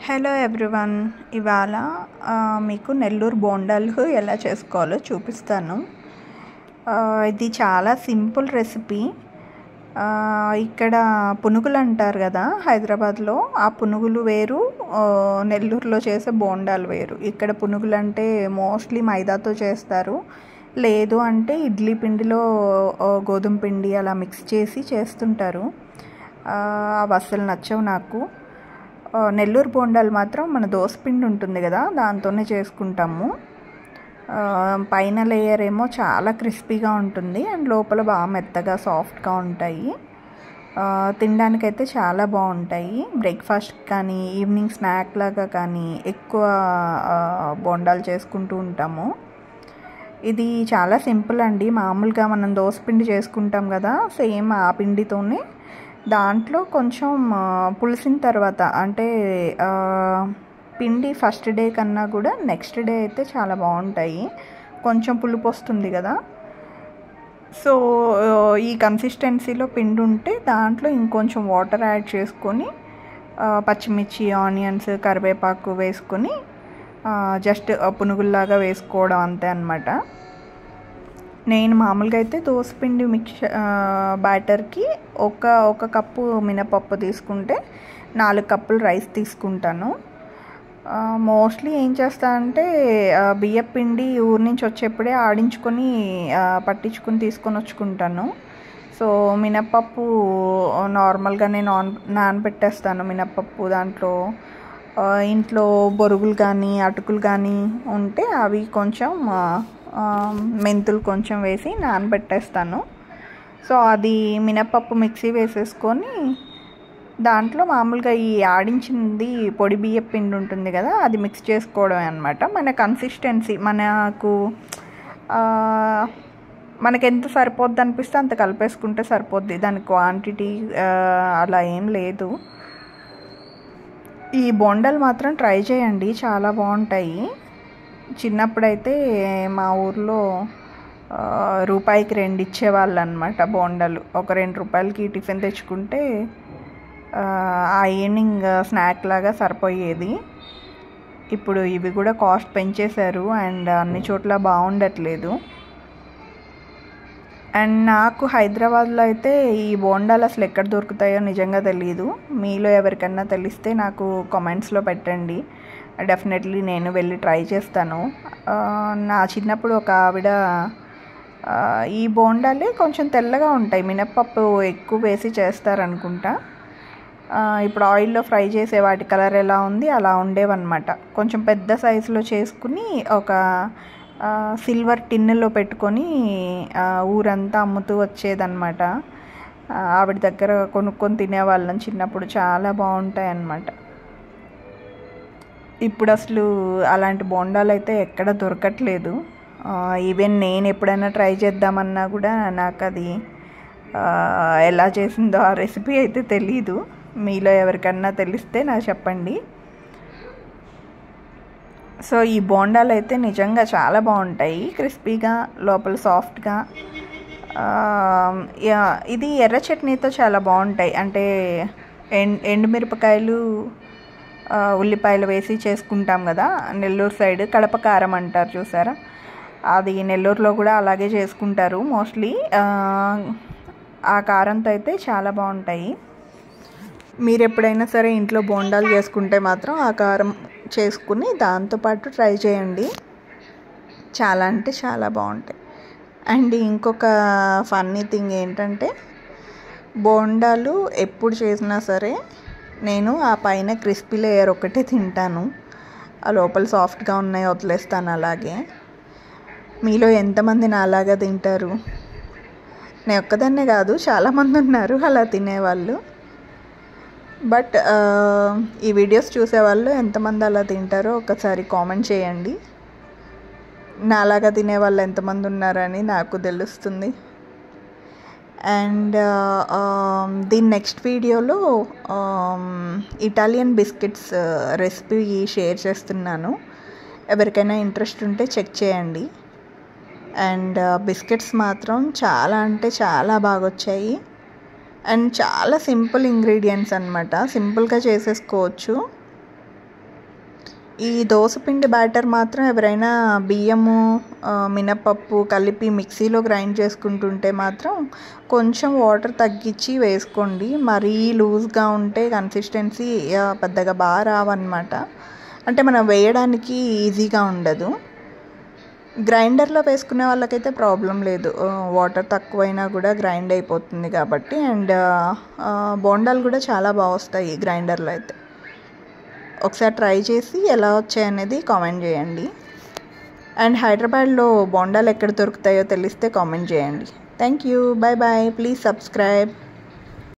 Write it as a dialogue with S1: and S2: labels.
S1: Hello everyone, ఇవాళ మీకు నెల్లూరు బోండాలు ఎలా చేసుకోవాలో చూపిస్తాను. ఇది చాలా సింపుల్ రెసిపీ. ఇక్కడ పునుగులు అంటారు కదా హైదరాబాద్లో, ఆ పునుగులు వేరు, నెల్లూరులో చేసే బోండాలు వేరు. ఇక్కడ పునుగులు అంటే మోస్ట్లీ మైదాతో చేస్తారు, లేదు అంటే ఇడ్లీ పిండిలో గోధుమ పిండి అలా మిక్స్ చేసి చేస్తుంటారు. అవి అస్సలు నచ్చవు నాకు. నెల్లూరు బోండాలు మాత్రం మన దోసపిండి ఉంటుంది కదా, దాంతోనే చేసుకుంటాము. పైన లేయర్ ఏమో చాలా క్రిస్పీగా ఉంటుంది అండ్ లోపల బాగా మెత్తగా సాఫ్ట్గా ఉంటాయి. తినడానికైతే చాలా బాగుంటాయి. బ్రేక్ఫాస్ట్ కానీ ఈవినింగ్ స్నాక్ లాగా కానీ ఎక్కువ బోండాలు చేసుకుంటూ ఉంటాము. ఇది చాలా సింపుల్ అండి. మామూలుగా మనం దోసపిండి చేసుకుంటాం కదా, సేమ్ ఆ పిండితోనే దాంట్లో కొంచెం పులిసిన తర్వాత, అంటే పిండి ఫస్ట్ డే కన్నా కూడా నెక్స్ట్ డే అయితే చాలా బాగుంటాయి. కొంచెం పులుపు వస్తుంది కదా, సో ఈ కన్సిస్టెన్సీలో పిండి ఉంటే దాంట్లో ఇంకొంచెం వాటర్ యాడ్ చేసుకొని పచ్చిమిర్చి, ఆనియన్స్, కరివేపాకు వేసుకొని జస్ట్ పునుగుల్లాగా వేసుకోవడం అంతే అన్నమాట. నేను మామూలుగా అయితే దోసపిండి బ్యాటర్కి ఒక కప్పు మినపప్పు తీసుకుంటే 4 కప్పులు రైస్ తీసుకుంటాను. మోస్ట్లీ ఏం చేస్తానంటే బియ్యం పిండి ఊరి నుంచి వచ్చేప్పుడే ఆడించుకొని పట్టించుకొని తీసుకొని వచ్చుకుంటాను. సో మినపప్పు నార్మల్గానే నానబెట్టేస్తాను. మినపప్పు దాంట్లో ఇంట్లో బొరుగులు కానీ అటుకులు కానీ ఉంటే అవి కొంచెం మెంతులు కొంచెం వేసి నానబెట్టేస్తాను. సో అది మినపప్పు మిక్సీ వేసేసుకొని దాంట్లో మామూలుగా ఈ ఆడించింది పొడి బియ్యం పిండి ఉంటుంది కదా, అది మిక్స్ చేసుకోవడమే అనమాట. మన కన్సిస్టెన్సీ మనకు ఎంత సరిపోద్ది అనిపిస్తే అంత కలిపేసుకుంటే సరిపోద్ది. దాని క్వాంటిటీ అలా ఏం లేదు. ఈ బోండాలు మాత్రం ట్రై చేయండి, చాలా బాగుంటాయి. చిన్నప్పుడైతే మా ఊర్లో రూపాయికి 2 ఇచ్చేవాళ్ళు అనమాట బోండాలు. ఒక 2 రూపాయలకి టిఫిన్ తెచ్చుకుంటే ఆ ఈవినింగ్ స్నాక్ లాగా సరిపోయేది. ఇప్పుడు ఇవి కూడా కాస్ట్ పెంచేశారు అండ్ అన్ని చోట్ల బాగుండట్లేదు. అండ్ నాకు హైదరాబాద్లో అయితే ఈ బోండాలు అసలు ఎక్కడ దొరుకుతాయో నిజంగా తెలియదు. మీలో ఎవరికన్నా తెలిస్తే నాకు కామెంట్స్లో పెట్టండి. డెఫినెట్లీ నేను వెళ్ళి ట్రై చేస్తాను. నా చిన్నప్పుడు ఒక ఆవిడ ఈ బోండాలే కొంచెం తెల్లగా ఉంటాయి, మినప్పప్పు ఎక్కువ వేసి చేస్తారనుకుంటా. ఇప్పుడు ఆయిల్లో ఫ్రై చేసే వాటి కలర్ ఎలా ఉంది అలా ఉండేవన్నమాట. కొంచెం పెద్ద సైజులో చేసుకుని ఒక సిల్వర్ టిన్నులో పెట్టుకొని ఊరంతా అమ్ముతూ వచ్చేదన్నమాట. ఆవిడ దగ్గర కొనుక్కొని తినేవాళ్ళం చిన్నప్పుడు. చాలా బాగుంటాయి అన్నమాట. ఇప్పుడు అసలు అలాంటి బోండాలు అయితే ఎక్కడ దొరకట్లేదు. ఈవెన్ నేను ఎప్పుడైనా ట్రై చేద్దామన్నా కూడా నాకు అది ఎలా చేసిందో ఆ రెసిపీ అయితే తెలీదు. మీలో ఎవరికన్నా తెలిస్తే నాకు చెప్పండి. సో ఈ బోండాలు అయితే నిజంగా చాలా బాగుంటాయి, క్రిస్పీగా, లోపల సాఫ్ట్గా. ఇది ఎర్ర చట్నీతో చాలా బాగుంటాయి. అంటే ఎండుమిరపకాయలు, ఉల్లిపాయలు వేసి చేసుకుంటాం కదా, నెల్లూరు సైడ్ కడప కారం అంటారు చూసారా, అది నెల్లూరులో కూడా అలాగే చేసుకుంటారు మోస్ట్లీ. ఆ కారంతో అయితే చాలా బాగుంటాయి. మీరు ఎప్పుడైనా సరే ఇంట్లో బోండాలు చేసుకుంటే మాత్రం ఆ కారం చేసుకుని దాంతోపాటు ట్రై చేయండి, చాలా అంటే చాలా బాగుంటాయి. అండ్ ఇంకొక ఫన్నీ థింగ్ ఏంటంటే, బోండాలు ఎప్పుడు చేసినా సరే నేను ఆ పైన క్రిస్పీ లేయర్ ఒకటే తింటాను, ఆ లోపల సాఫ్ట్గా ఉన్నాయి వదిలేస్తాను అలాగే. మీలో ఎంతమంది నా అలాగా తింటారు? నేను ఒక్కదాన్నే కాదు, చాలామంది ఉన్నారు అలా తినేవాళ్ళు. బట్ ఈ వీడియోస్ చూసేవాళ్ళు ఎంతమంది అలా తింటారో ఒకసారి కామెంట్ చేయండి. నా అలాగా తినేవాళ్ళు ఎంతమంది ఉన్నారని నాకు తెలుస్తుంది. అండ్ దీని నెక్స్ట్ వీడియోలో ఇటాలియన్ బిస్కెట్స్ రెసిపీ షేర్ చేస్తున్నాను. ఎవరికైనా ఇంట్రెస్ట్ ఉంటే చెక్ చేయండి. అండ్ బిస్కెట్స్ మాత్రం చాలా అంటే చాలా బాగా వచ్చాయి. అండ్ చాలా సింపుల్ ఇంగ్రీడియంట్స్ అన్నమాట, సింపుల్గా చేసేసుకోవచ్చు. ఈ దోసపిండి బ్యాటర్ మాత్రం ఎవరైనా బియ్యము మినపప్పు కలిపి మిక్సీలో గ్రైండ్ చేసుకుంటుంటే మాత్రం కొంచెం వాటర్ తగ్గించి వేసుకోండి. మరీ లూజ్గా ఉంటే కన్సిస్టెన్సీ పెద్దగా బాగా రావన్నమాట. అంటే మనం వేయడానికి ఈజీగా ఉండదు. గ్రైండర్లో వేసుకునే వాళ్ళకైతే ప్రాబ్లం లేదు, వాటర్ తక్కువైనా కూడా గ్రైండ్ అయిపోతుంది కాబట్టి. అండ్ బోండాలు కూడా చాలా బాగా వస్తాయి గ్రైండర్లో అయితే. ఒకసారి ట్రై చేసి ఎలా వచ్చాయనేది కామెంట్ చేయండి. అండ్ హైదరాబాద్లో బోండాలు ఎక్కడ దొరుకుతాయో తెలిస్తే కామెంట్ చేయండి. Thank you, bye bye, please subscribe.